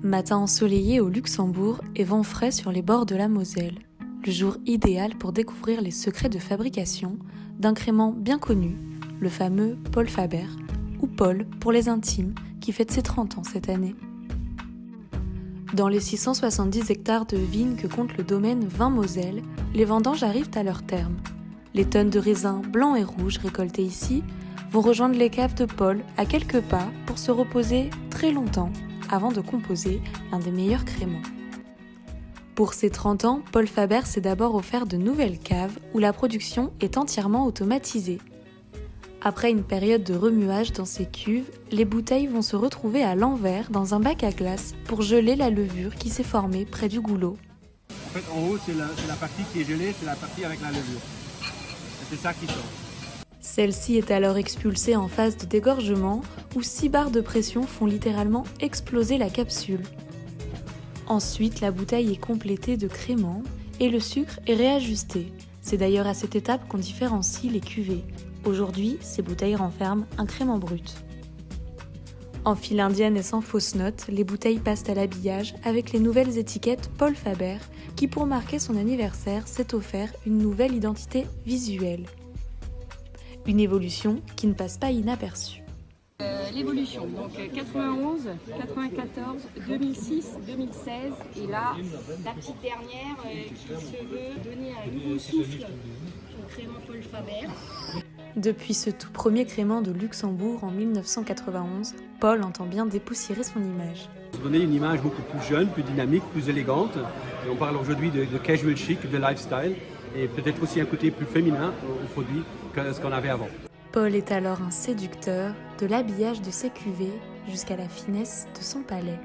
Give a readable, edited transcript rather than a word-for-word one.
Matin ensoleillé au Luxembourg et vent frais sur les bords de la Moselle. Le jour idéal pour découvrir les secrets de fabrication d'un crément bien connu, le fameux Paul Faber, ou Paul pour les intimes, qui fête ses 30 ans cette année. Dans les 670 hectares de vignes que compte le domaine Vin Moselle, les vendanges arrivent à leur terme. Les tonnes de raisins blancs et rouges récoltées ici vont rejoindre les caves de Paul à quelques pas pour se reposer très longtemps avant de composer l'un des meilleurs créments. Pour ses 30 ans, Paul Faber s'est d'abord offert de nouvelles caves où la production est entièrement automatisée. Après une période de remuage dans ces cuves, les bouteilles vont se retrouver à l'envers dans un bac à glace pour geler la levure qui s'est formée près du goulot. En fait, en haut, c'est la partie qui est gelée, c'est la partie avec la levure. C'est ça qui sort. Celle-ci est alors expulsée en phase de dégorgement où 6 barres de pression font littéralement exploser la capsule. Ensuite, la bouteille est complétée de crémant et le sucre est réajusté. C'est d'ailleurs à cette étape qu'on différencie les cuvées. Aujourd'hui, ces bouteilles renferment un crémant brut. En file indienne et sans fausse note, les bouteilles passent à l'habillage avec les nouvelles étiquettes Paul Faber qui, pour marquer son anniversaire, s'est offert une nouvelle identité visuelle. Une évolution qui ne passe pas inaperçue. L'évolution, donc 91, 94, 2006, 2016 et là, la petite dernière qui se veut donner un nouveau souffle au crément Paul Faber. Depuis ce tout premier crément de Luxembourg en 1991, Paul entend bien dépoussiérer son image. Donner une image beaucoup plus jeune, plus dynamique, plus élégante. Et on parle aujourd'hui de casual chic, de lifestyle et peut-être aussi un côté plus féminin au produit que ce qu'on avait avant. Paul est alors un séducteur, de l'habillage de ses cuvées jusqu'à la finesse de son palais.